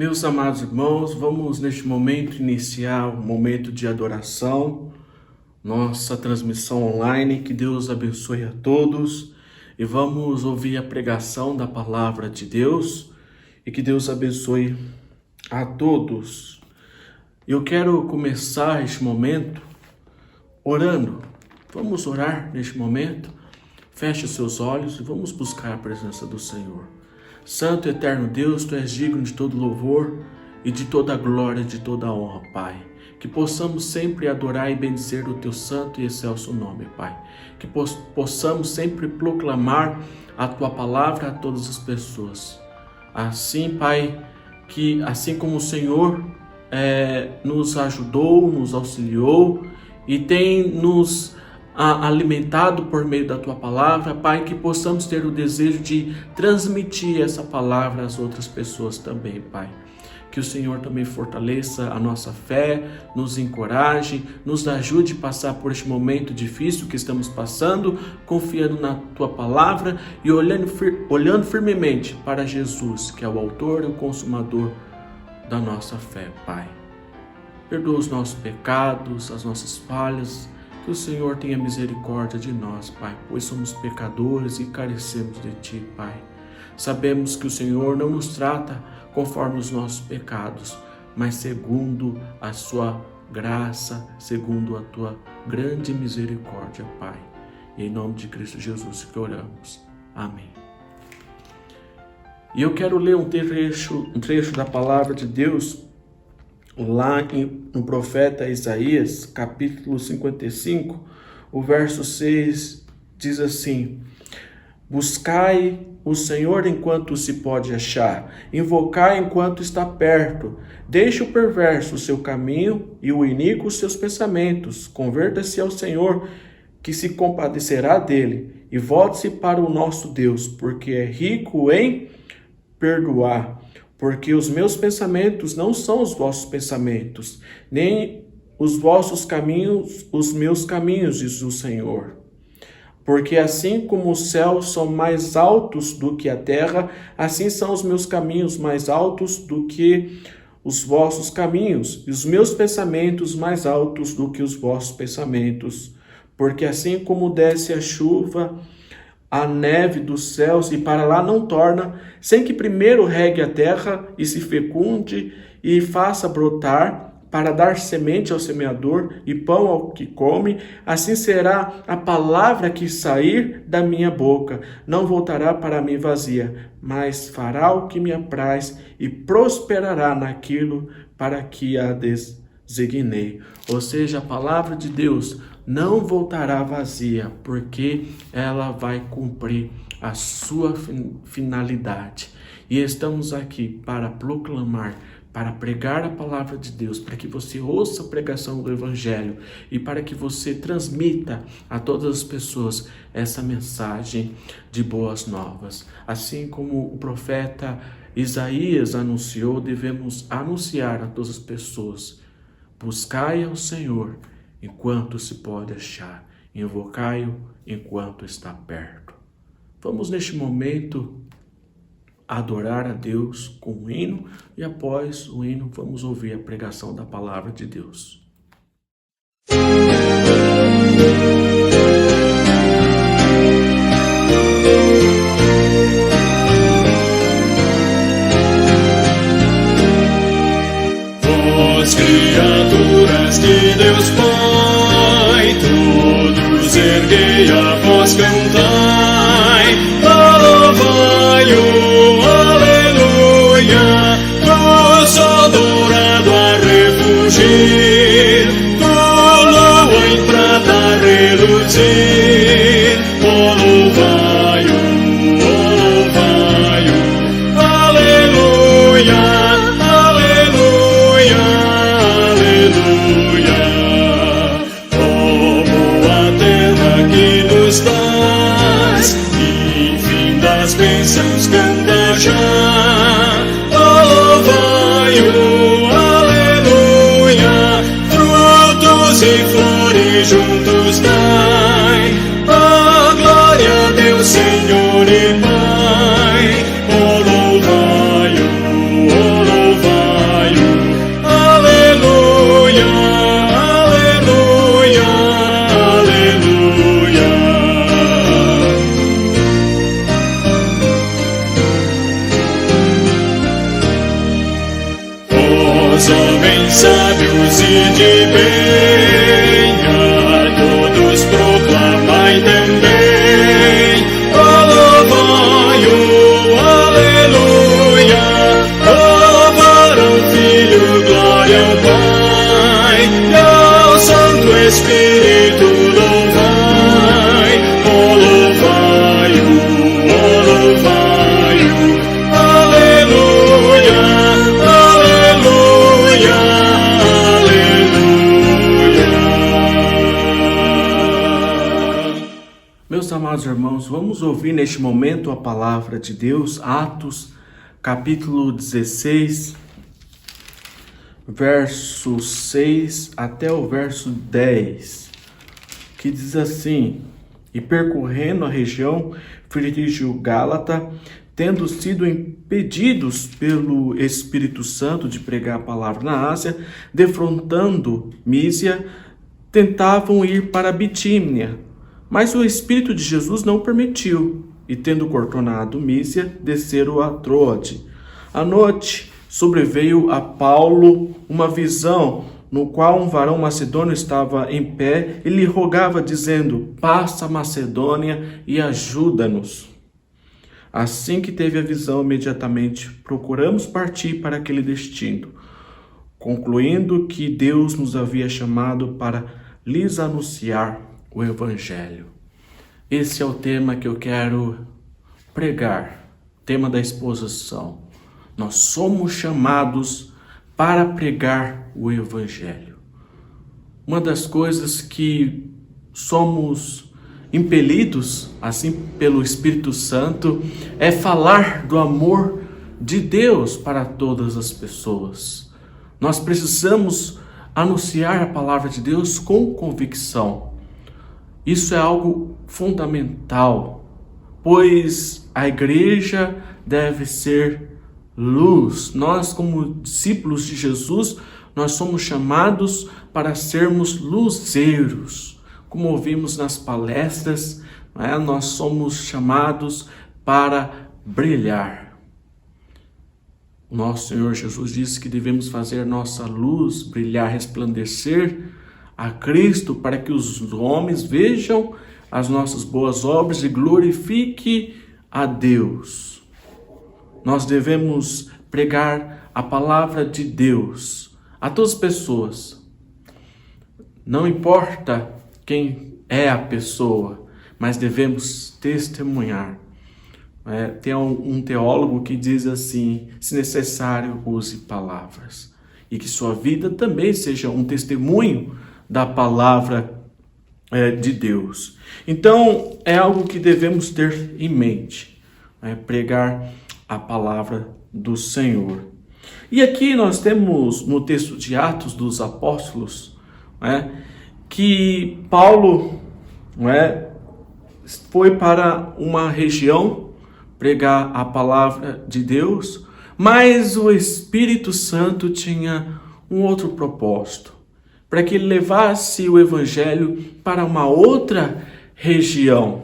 Meus amados irmãos, vamos neste momento iniciar um momento de adoração, nossa transmissão online. Que Deus abençoe a todos e vamos ouvir a pregação da palavra de Deus e que Deus abençoe a todos. Eu quero começar este momento orando. Vamos orar neste momento. Feche os seus olhos e vamos buscar a presença do Senhor. Santo e eterno Deus, Tu és digno de todo louvor e de toda glória, de toda honra, Pai. Que possamos sempre adorar e bendizer o Teu santo e excelso nome, Pai. Que possamos sempre proclamar a Tua palavra a todas as pessoas. Assim, Pai, que assim como o Senhor nos ajudou, nos auxiliou e tem nos alimentado por meio da Tua palavra, Pai, que possamos ter o desejo de transmitir essa palavra às outras pessoas também, Pai. Que o Senhor também fortaleça a nossa fé, nos encoraje, nos ajude a passar por este momento difícil que estamos passando, confiando na Tua palavra e olhando firmemente para Jesus, que é o autor e o consumador da nossa fé, Pai. Perdoa os nossos pecados, as nossas falhas. Que o Senhor tenha misericórdia de nós, Pai, pois somos pecadores e carecemos de Ti, Pai. Sabemos que o Senhor não nos trata conforme os nossos pecados, mas segundo a Sua graça, segundo a Tua grande misericórdia, Pai. E em nome de Cristo Jesus que oramos. Amém. E eu quero ler um trecho da palavra de Deus, lá no profeta Isaías, capítulo 55, o verso 6 diz assim: Buscai o Senhor enquanto se pode achar, invocai enquanto está perto. Deixe o perverso o seu caminho e o iníquo os seus pensamentos. Converta-se ao Senhor, que se compadecerá dele, e volte-se para o nosso Deus, porque é rico em perdoar. Porque os meus pensamentos não são os vossos pensamentos, nem os vossos caminhos os meus caminhos, diz o Senhor. Porque assim como os céus são mais altos do que a terra, assim são os meus caminhos mais altos do que os vossos caminhos, e os meus pensamentos mais altos do que os vossos pensamentos. Porque assim como desce a chuva, a neve dos céus, e para lá não torna, sem que primeiro regue a terra e se fecunde e faça brotar, para dar semente ao semeador e pão ao que come, assim será a palavra que sair da minha boca. Não voltará para mim vazia, mas fará o que me apraz e prosperará naquilo para que a designei. Ou seja, a palavra de Deus não voltará vazia, porque ela vai cumprir a sua finalidade. E estamos aqui para proclamar, para pregar a palavra de Deus, para que você ouça a pregação do Evangelho e para que você transmita a todas as pessoas essa mensagem de boas novas. Assim como o profeta Isaías anunciou, devemos anunciar a todas as pessoas: buscai ao Senhor enquanto se pode achar, invocai-o enquanto está perto. Vamos neste momento adorar a Deus com um hino e após o hino vamos ouvir a pregação da palavra de Deus. Vós, criaturas de Deus Pai, todos erguei a voz, cantai, louvai-o, aleluia, do sol dourado a refugir, do lua em prata reluzir, louvai-o, aleluia, aleluia, aleluia. Como a terra que nos dás, e fim das bênçãos canta já. Louvai-o, aleluia, frutos e flores juntos dai. A glória a Deus, Senhor e Pai. Oh, louvai-o, oh, louvai-o. venha, todos proclamai também, oh, louvai-o, aleluia, louvar ao Filho, glória ao Pai, e ao Santo Espírito louvai, oh, louvai-o, aleluia, aleluia, aleluia. Meus amados irmãos, vamos ouvir neste momento a palavra de Deus, Atos, capítulo 16, verso 6 até o verso 10, que diz assim: E percorrendo a região frígio-gálata, tendo sido impedidos pelo Espírito Santo de pregar a palavra na Ásia, defrontando Mísia, tentavam ir para Bitínia, mas o Espírito de Jesus não permitiu, e tendo contornado Mísia, desceram a Troade. À noite sobreveio a Paulo uma visão, no qual um varão macedônio estava em pé e lhe rogava, dizendo: Passa a Macedônia e ajuda-nos. Assim que teve a visão, imediatamente procuramos partir para aquele destino, concluindo que Deus nos havia chamado para lhes anunciar o Evangelho. Esse é o tema que eu quero pregar, tema da exposição. Nós somos chamados para pregar o Evangelho. Uma das coisas que somos impelidos, assim, pelo Espírito Santo, é falar do amor de Deus para todas as pessoas. Nós precisamos anunciar a palavra de Deus com convicção. Isso é algo fundamental, pois a igreja deve ser luz. Nós, como discípulos de Jesus, nós somos chamados para sermos luzeiros. Como ouvimos nas palestras, nós somos chamados para brilhar. O nosso Senhor Jesus disse que devemos fazer nossa luz brilhar, resplandecer a Cristo, para que os homens vejam as nossas boas obras e glorifiquem a Deus. Nós devemos pregar a palavra de Deus a todas as pessoas. Não importa quem é a pessoa, mas devemos testemunhar. Tem um teólogo que diz assim: se necessário, use palavras. E que sua vida também seja um testemunho da palavra de Deus. Então, é algo que devemos ter em mente, pregar a palavra do Senhor. E aqui nós temos no texto de Atos dos Apóstolos, que Paulo foi para uma região pregar a palavra de Deus, mas o Espírito Santo tinha um outro propósito, para que ele levasse o Evangelho para uma outra região.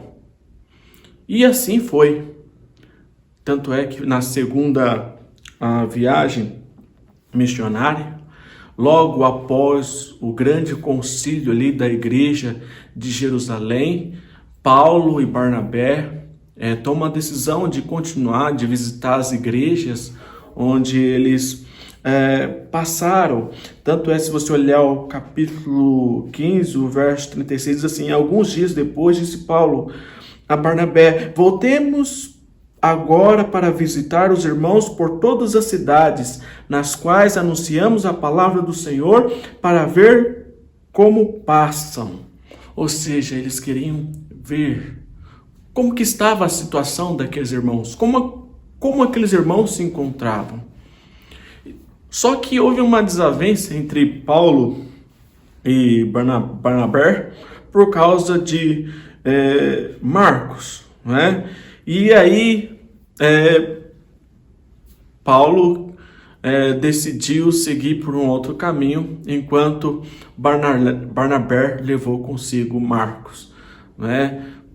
E assim foi. Tanto é que na segunda viagem missionária, logo após o grande concílio ali da igreja de Jerusalém, Paulo e Barnabé tomam a decisão de continuar, de visitar as igrejas onde eles passaram. Tanto é, se você olhar o capítulo 15, o verso 36, diz assim: alguns dias depois, disse Paulo a Barnabé: voltemos agora para visitar os irmãos por todas as cidades, nas quais anunciamos a palavra do Senhor, para ver como passam. Ou seja, eles queriam ver como que estava a situação daqueles irmãos, como aqueles irmãos se encontravam. Só que houve uma desavença entre Paulo e Barnabé por causa de Marcos, E aí Paulo decidiu seguir por um outro caminho, enquanto Barnabé levou consigo Marcos,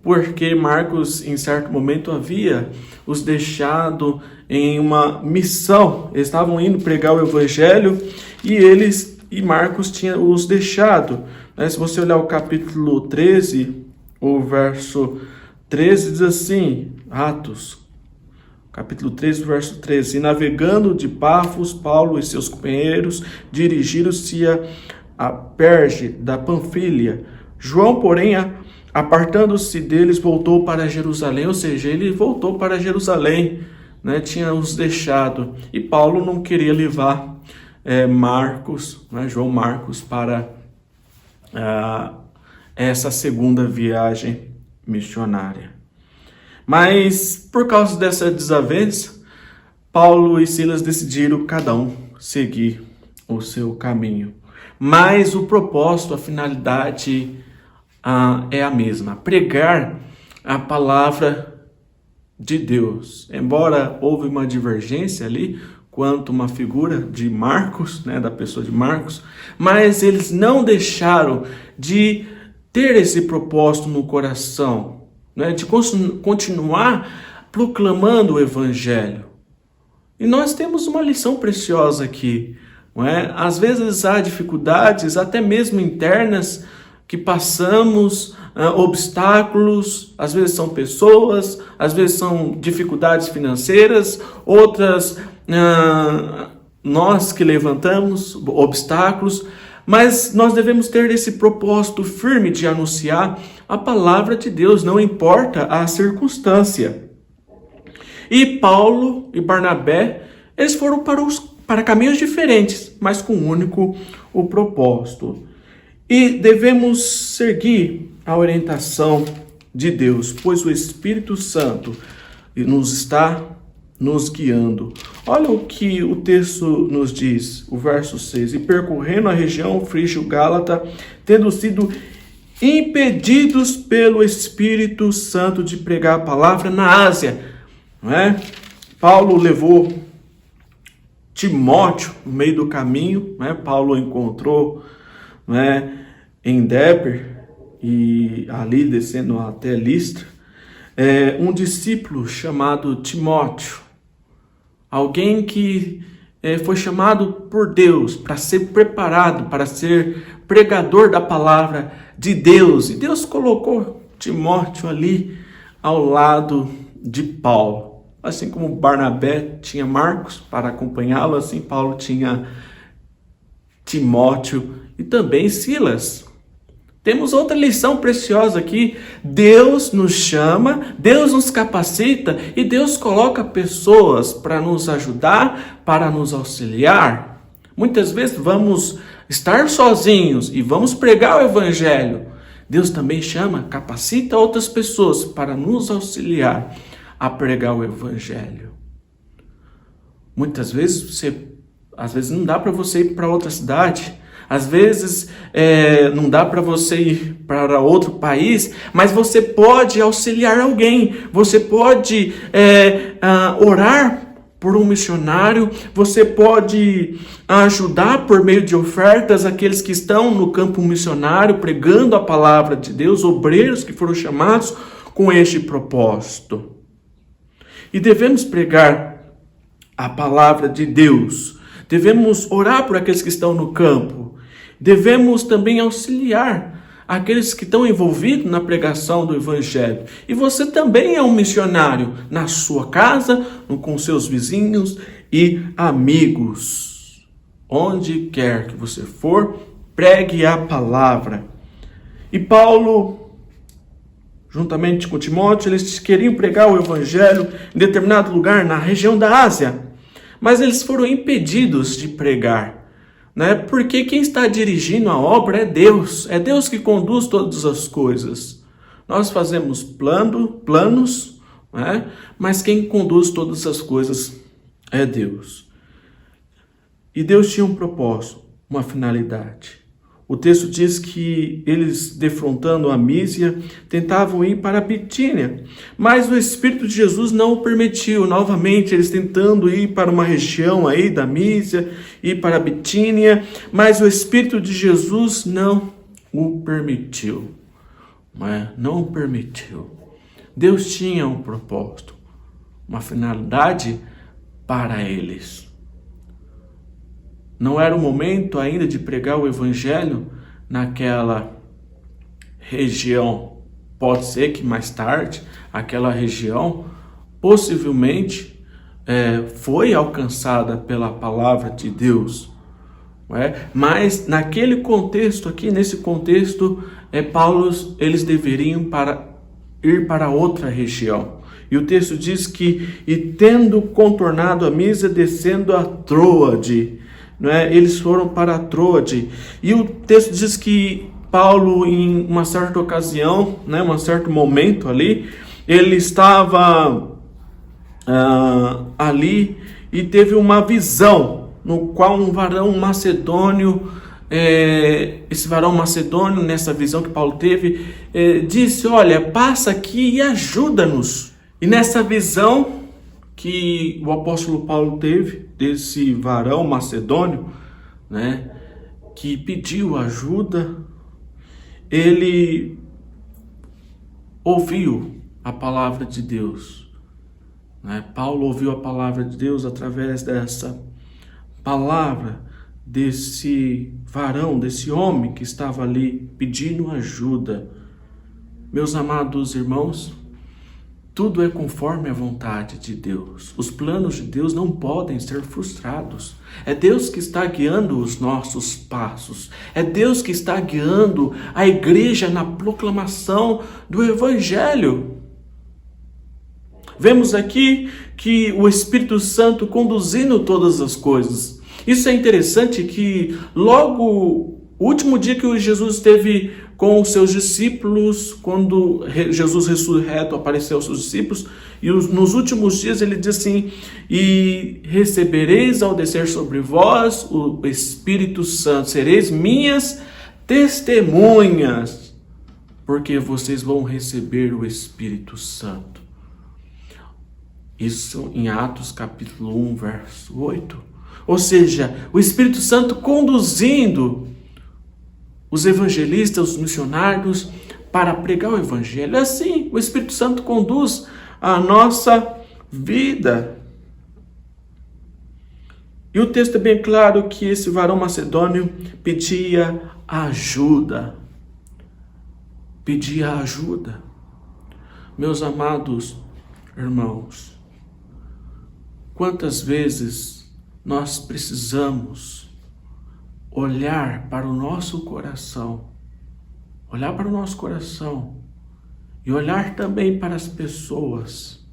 porque Marcos, em certo momento, havia os deixado em uma missão. Eles estavam indo pregar o Evangelho e eles e Marcos tinha os deixado. Se você olhar o capítulo 13, o verso 13 diz assim, Atos, capítulo 13, verso 13, e navegando de Pafos, Paulo e seus companheiros dirigiram-se a Perge da Panfilha. João, porém, apartando-se deles, voltou para Jerusalém, ou seja, ele voltou para Jerusalém, tinha os deixado. E Paulo não queria levar Marcos, João Marcos, para essa segunda viagem missionária. Mas, por causa dessa desavença, Paulo e Silas decidiram cada um seguir o seu caminho. Mas o propósito, a finalidade é a mesma, pregar a palavra de Deus. Embora houve uma divergência ali, quanto uma figura de Marcos, da pessoa de Marcos, mas eles não deixaram de ter esse propósito no coração, de continuar proclamando o Evangelho. E nós temos uma lição preciosa aqui, Às vezes há dificuldades, até mesmo internas, que passamos, obstáculos, às vezes são pessoas, às vezes são dificuldades financeiras, outras nós que levantamos obstáculos, mas nós devemos ter esse propósito firme de anunciar a palavra de Deus, não importa a circunstância. E Paulo e Barnabé, eles foram para caminhos diferentes, mas com um único propósito. E devemos seguir a orientação de Deus, pois o Espírito Santo está nos guiando. Olha o que o texto nos diz, o verso 6. E percorrendo a região frígio-gálata, tendo sido impedidos pelo Espírito Santo de pregar a palavra na Ásia. Paulo levou Timóteo no meio do caminho. Paulo encontrou em Derbe e ali descendo até Listra, um discípulo chamado Timóteo, alguém que foi chamado por Deus para ser preparado, para ser pregador da palavra de Deus. E Deus colocou Timóteo ali ao lado de Paulo. Assim como Barnabé tinha Marcos para acompanhá-lo, assim Paulo tinha Timóteo e também Silas. Temos outra lição preciosa aqui. Deus nos chama, Deus nos capacita e Deus coloca pessoas para nos ajudar, para nos auxiliar. Muitas vezes vamos estar sozinhos e vamos pregar o Evangelho. Deus também chama, capacita outras pessoas para nos auxiliar a pregar o Evangelho. Muitas vezes às vezes não dá para você ir para outra cidade, às vezes não dá para você ir para outro país, mas você pode auxiliar alguém, você pode orar por um missionário, você pode ajudar por meio de ofertas aqueles que estão no campo missionário, pregando a palavra de Deus, obreiros que foram chamados com este propósito. E devemos pregar a palavra de Deus, devemos orar por aqueles que estão no campo, devemos também auxiliar aqueles que estão envolvidos na pregação do Evangelho. E você também é um missionário na sua casa, com seus vizinhos e amigos. Onde quer que você for, pregue a palavra. E Paulo, juntamente com Timóteo, eles queriam pregar o Evangelho em determinado lugar na região da Ásia, mas eles foram impedidos de pregar, porque quem está dirigindo a obra é Deus que conduz todas as coisas. Nós fazemos planos, mas quem conduz todas as coisas é Deus. E Deus tinha um propósito, uma finalidade. O texto diz que eles, defrontando a Mísia, tentavam ir para a Bitínia, mas o Espírito de Jesus não o permitiu. Novamente, eles tentando ir para uma região aí da Mísia, ir para a Bitínia, mas o Espírito de Jesus não o permitiu. Não o permitiu. Deus tinha um propósito, uma finalidade para eles. não era o momento ainda de pregar o evangelho naquela região. Pode ser que mais tarde aquela região possivelmente foi alcançada pela palavra de Deus. Não é? Mas naquele contexto aqui, nesse contexto, Paulo, eles deveriam ir para outra região. E o texto diz que, e tendo contornado a Mísia, descendo a Troade, não é? Eles foram para a Troade. E o texto diz que Paulo, em uma certa ocasião, né, um certo momento ali, ele estava ali e teve uma visão, no qual um varão macedônio, esse varão macedônio, nessa visão que Paulo teve, disse: olha, passa aqui e ajuda-nos. E nessa visão que o apóstolo Paulo teve, desse varão macedônio, né, que pediu ajuda, ele ouviu a palavra de Deus. Paulo ouviu a palavra de Deus através dessa palavra, desse varão, desse homem que estava ali pedindo ajuda. Meus amados irmãos, tudo é conforme a vontade de Deus. Os planos de Deus não podem ser frustrados. É Deus que está guiando os nossos passos. É Deus que está guiando a igreja na proclamação do Evangelho. Vemos aqui que o Espírito Santo conduzindo todas as coisas. Isso é interessante, que logo o último dia que Jesus esteve com os seus discípulos, quando Jesus ressurreto apareceu aos seus discípulos, e nos últimos dias ele diz assim: e recebereis ao descer sobre vós o Espírito Santo, sereis minhas testemunhas, porque vocês vão receber o Espírito Santo. Isso em Atos capítulo 1, verso 8. Ou seja, o Espírito Santo conduzindo os evangelistas, os missionários, para pregar o Evangelho. Assim, o Espírito Santo conduz a nossa vida. E o texto é bem claro que esse varão macedônio pedia ajuda. Pedia ajuda. Meus amados irmãos, quantas vezes nós precisamos olhar para o nosso coração, e olhar também para as pessoas,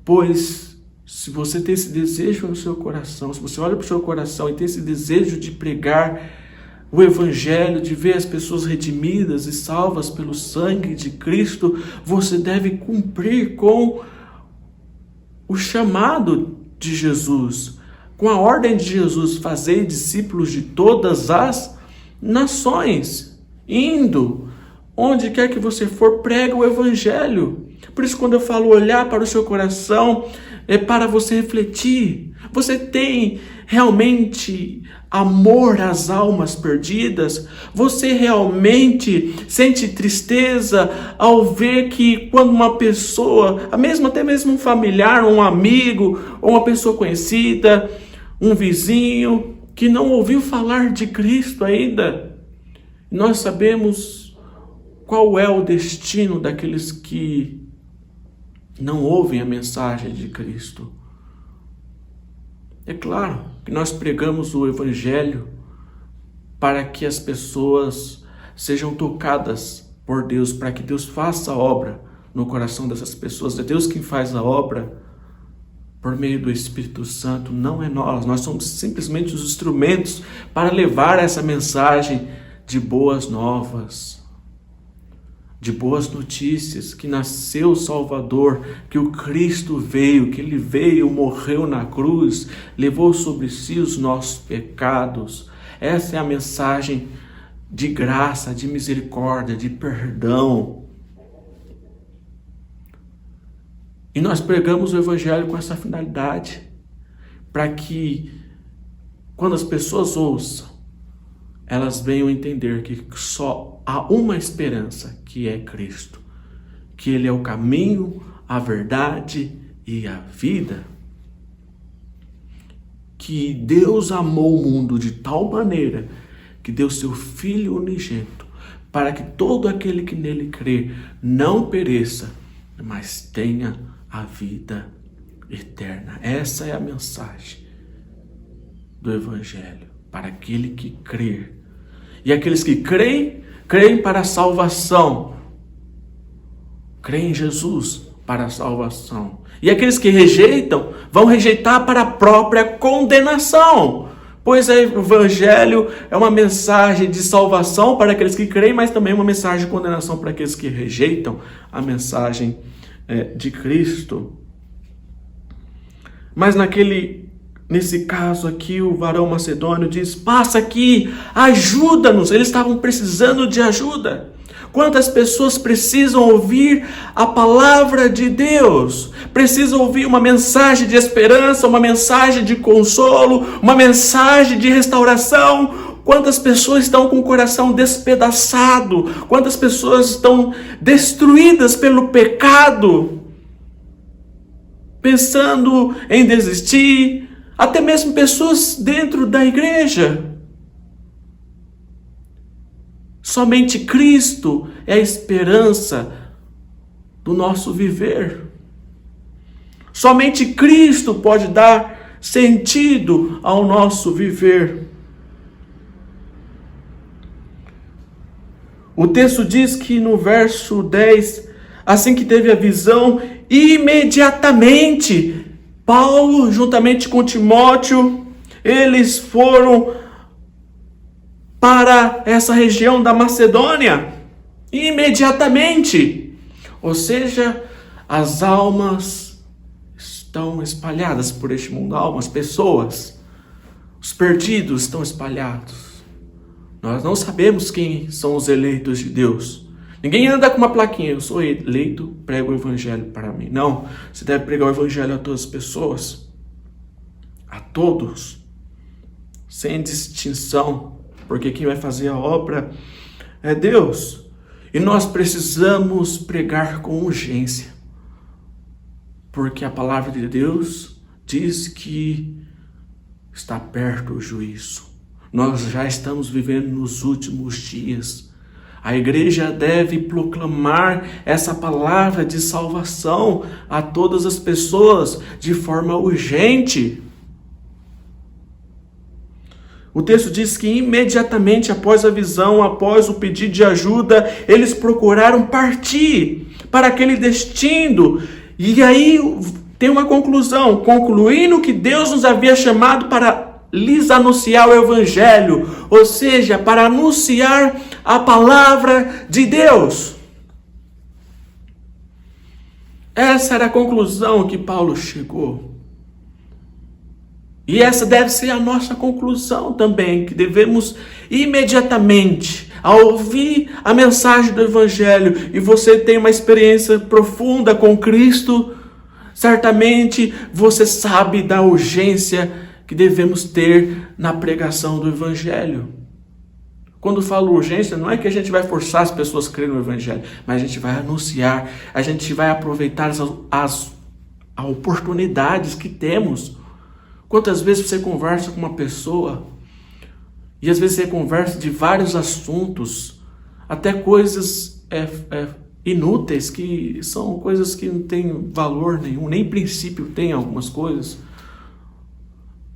pois se você tem esse desejo no seu coração, se você olha para o seu coração e tem esse desejo de pregar o Evangelho, de ver as pessoas redimidas e salvas pelo sangue de Cristo, você deve cumprir com o chamado de Jesus, com a ordem de Jesus: fazei discípulos de todas as nações, indo onde quer que você for, prega o Evangelho. Por isso, quando eu falo olhar para o seu coração, é para você refletir. Você tem realmente amor às almas perdidas? Você realmente sente tristeza ao ver que quando uma pessoa, até mesmo um familiar, um amigo, ou uma pessoa conhecida, um vizinho, que não ouviu falar de Cristo ainda? Nós sabemos qual é o destino daqueles que não ouvem a mensagem de Cristo. É claro que nós pregamos o Evangelho para que as pessoas sejam tocadas por Deus, para que Deus faça a obra no coração dessas pessoas. É Deus quem faz a obra por meio do Espírito Santo, não é nós. Nós somos simplesmente os instrumentos para levar essa mensagem de boas novas, de boas notícias, que nasceu o Salvador, que o Cristo veio, que Ele veio, morreu na cruz, levou sobre si os nossos pecados. Essa é a mensagem de graça, de misericórdia, de perdão. E nós pregamos o Evangelho com essa finalidade, para que quando as pessoas ouçam, elas venham entender que só há uma esperança, que é Cristo, que Ele é o caminho, a verdade e a vida. que Deus amou o mundo de tal maneira que deu seu Filho unigênito, para que todo aquele que nele crê não pereça, mas tenha a vida eterna. Essa é a mensagem do Evangelho, para aquele que crê. E aqueles que creem, creem para a salvação. Creem em Jesus para a salvação. E aqueles que rejeitam, vão rejeitar para a própria condenação. Pois o Evangelho é uma mensagem de salvação para aqueles que creem, mas também uma mensagem de condenação para aqueles que rejeitam a mensagem de Cristo. Mas nesse caso aqui, o varão macedônio diz: passa aqui, ajuda-nos. Eles estavam precisando de ajuda. Quantas pessoas precisam ouvir a palavra de Deus? Precisam ouvir uma mensagem de esperança, uma mensagem de consolo, uma mensagem de restauração. Quantas pessoas estão com o coração despedaçado? Quantas pessoas estão destruídas pelo pecado, pensando em desistir? Até mesmo pessoas dentro da igreja. Somente Cristo é a esperança do nosso viver. Somente Cristo pode dar sentido ao nosso viver. O texto diz que no verso 10, assim que teve a visão, imediatamente, Paulo, juntamente com Timóteo, eles foram para essa região da Macedônia, imediatamente. Ou seja, as almas estão espalhadas por este mundo, almas, pessoas, os perdidos estão espalhados. Nós não sabemos quem são os eleitos de Deus. Ninguém anda com uma plaquinha: eu sou eleito, prego o Evangelho para mim. Não, você deve pregar o Evangelho a todas as pessoas, a todos, sem distinção. Porque quem vai fazer a obra é Deus. E nós precisamos pregar com urgência. Porque a palavra de Deus diz que está perto o juízo. Nós já estamos vivendo nos últimos dias. A igreja deve proclamar essa palavra de salvação a todas as pessoas de forma urgente. O texto diz que imediatamente após a visão, após o pedido de ajuda, eles procuraram partir para aquele destino. E aí tem uma conclusão, concluindo que Deus nos havia chamado para lhes anunciar o Evangelho, ou seja, para anunciar a palavra de Deus. Essa era a conclusão que Paulo chegou. E essa deve ser a nossa conclusão também, que devemos imediatamente, ao ouvir a mensagem do Evangelho, e você tem uma experiência profunda com Cristo, certamente você sabe da urgência que devemos ter na pregação do Evangelho. Quando falo urgência, não é que a gente vai forçar as pessoas a crerem no Evangelho, mas a gente vai anunciar, a gente vai aproveitar as oportunidades que temos. Quantas vezes você conversa com uma pessoa e às vezes você conversa de vários assuntos, até coisas inúteis, que são coisas que não têm valor nenhum, nem princípio tem algumas coisas.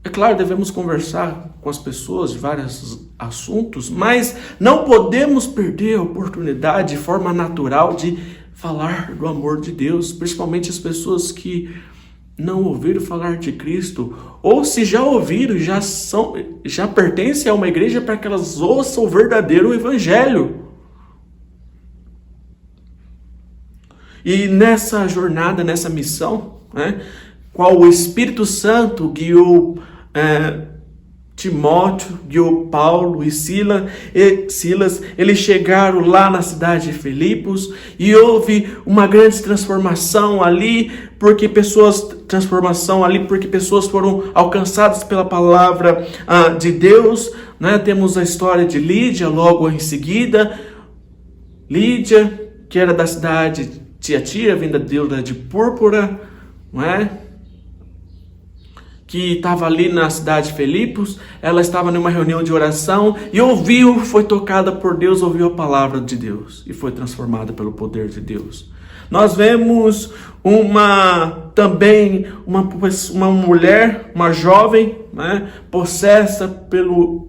É claro, devemos conversar com as pessoas de vários assuntos, mas não podemos perder a oportunidade de forma natural de falar do amor de Deus, principalmente as pessoas que não ouviram falar de Cristo, ou se já ouviram, já pertencem a uma igreja, para que elas ouçam o verdadeiro Evangelho. E nessa jornada, nessa missão, qual o Espírito Santo guiou Timóteo, guiou Paulo e Silas, eles chegaram lá na cidade de Filipos e houve uma grande transformação ali, porque pessoas foram alcançadas pela palavra de Deus. Temos a história de Lídia logo em seguida. Lídia, que era da cidade de Tiatira, vinda de púrpura, não é? que estava ali na cidade de Filipos, ela estava numa reunião de oração e ouviu, foi tocada por Deus, ouviu a palavra de Deus e foi transformada pelo poder de Deus. Nós vemos também uma mulher, uma jovem, né, possessa pelo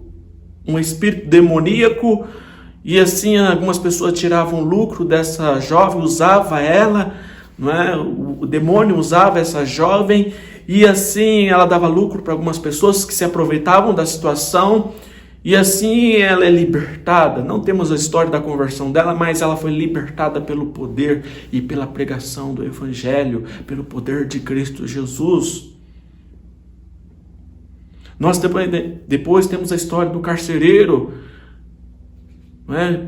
um espírito demoníaco, e assim algumas pessoas tiravam lucro dessa jovem, usava ela, não é? O demônio usava essa jovem, e assim ela dava lucro para algumas pessoas que se aproveitavam da situação, e assim ela é libertada. Não temos a história da conversão dela, mas ela foi libertada pelo poder e pela pregação do Evangelho, pelo poder de Cristo Jesus. Nós depois temos a história do carcereiro,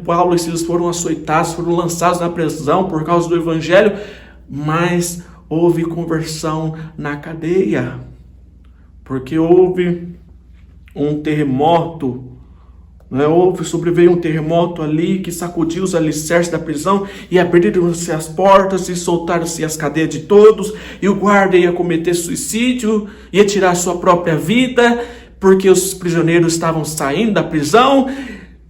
Paulo e Silas foram açoitados, foram lançados na prisão por causa do Evangelho, mas houve conversão na cadeia, porque houve um terremoto, sobreveio um terremoto ali que sacudiu os alicerces da prisão e abriram-se as portas e soltaram-se as cadeias de todos, e o guarda ia cometer suicídio, ia tirar sua própria vida, porque os prisioneiros estavam saindo da prisão.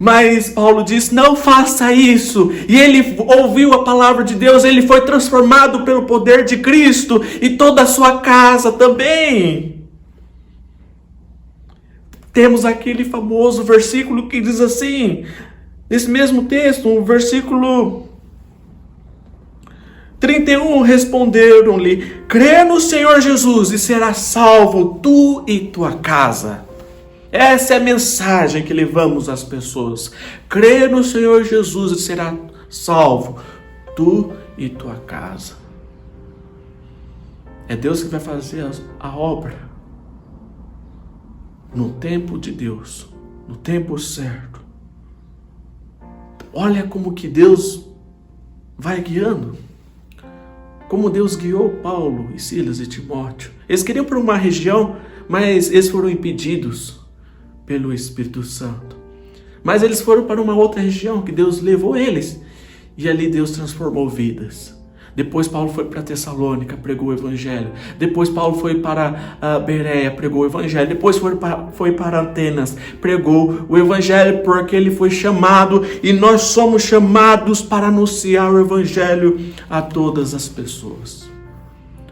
Mas Paulo disse: não faça isso. E ele ouviu a palavra de Deus, ele foi transformado pelo poder de Cristo, e toda a sua casa também. Temos aquele famoso versículo que diz assim, nesse mesmo texto, o versículo 31, responderam-lhe: crê no Senhor Jesus e serás salvo tu e tua casa. Essa é a mensagem que levamos às pessoas. Crê no Senhor Jesus e será salvo tu e tua casa. É Deus que vai fazer a obra no tempo de Deus, no tempo certo. Olha como que Deus vai guiando. Como Deus guiou Paulo e Silas e Timóteo. Eles queriam para uma região, mas eles foram impedidos pelo Espírito Santo. Mas eles foram para uma outra região que Deus levou eles. E ali Deus transformou vidas. Depois Paulo foi para Tessalônica, pregou o Evangelho. Depois Paulo foi para Bereia, pregou o Evangelho. Depois foi para Atenas, pregou o Evangelho, porque ele foi chamado, e nós somos chamados para anunciar o Evangelho a todas as pessoas.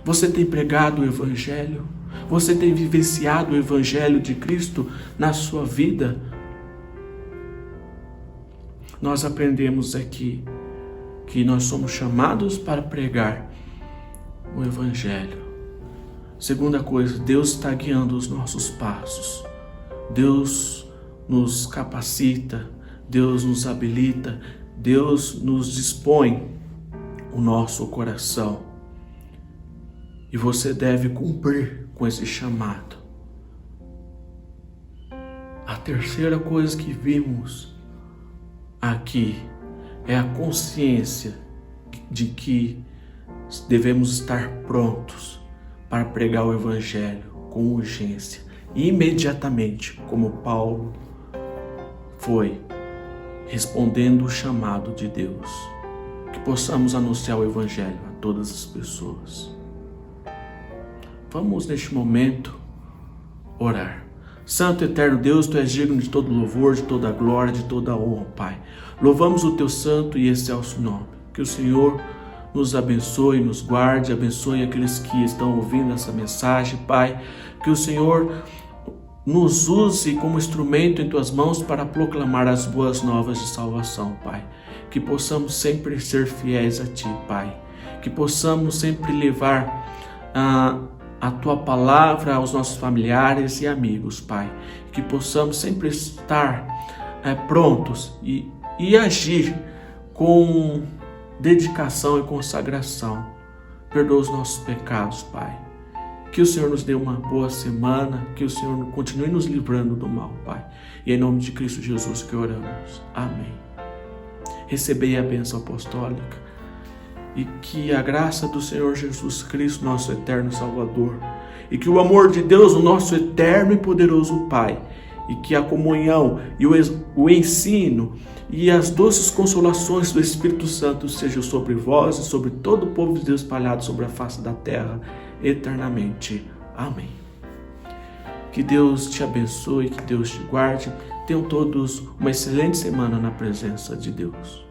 Você tem pregado o Evangelho? Você tem vivenciado o Evangelho de Cristo na sua vida? Nós aprendemos aqui que nós somos chamados para pregar o Evangelho. Segunda coisa, Deus está guiando os nossos passos. Deus nos capacita, Deus nos habilita, Deus nos dispõe o nosso coração. E você deve cumprir com esse chamado. A terceira coisa que vimos aqui é a consciência de que devemos estar prontos para pregar o Evangelho com urgência, imediatamente, como Paulo foi, respondendo o chamado de Deus. Que possamos anunciar o Evangelho a todas as pessoas. Vamos neste momento orar. Santo e eterno Deus, Tu és digno de todo louvor, de toda glória, de toda honra, Pai. Louvamos o Teu santo e excelso nome. Que o Senhor nos abençoe, nos guarde, abençoe aqueles que estão ouvindo essa mensagem, Pai. Que o Senhor nos use como instrumento em Tuas mãos para proclamar as boas novas de salvação, Pai. Que possamos sempre ser fiéis a Ti, Pai. Que possamos sempre levar a Tua palavra aos nossos familiares e amigos, Pai. Que possamos sempre estar prontos e agir com dedicação e consagração. Perdoa os nossos pecados, Pai. Que o Senhor nos dê uma boa semana, que o Senhor continue nos livrando do mal, Pai. E em nome de Cristo Jesus que oramos. Amém. Recebei a bênção apostólica. E que a graça do Senhor Jesus Cristo, nosso eterno Salvador, e que o amor de Deus, o nosso eterno e poderoso Pai, e que a comunhão e o ensino e as doces consolações do Espírito Santo sejam sobre vós e sobre todo o povo de Deus espalhado sobre a face da terra eternamente. Amém. Que Deus te abençoe, que Deus te guarde. Tenham todos uma excelente semana na presença de Deus.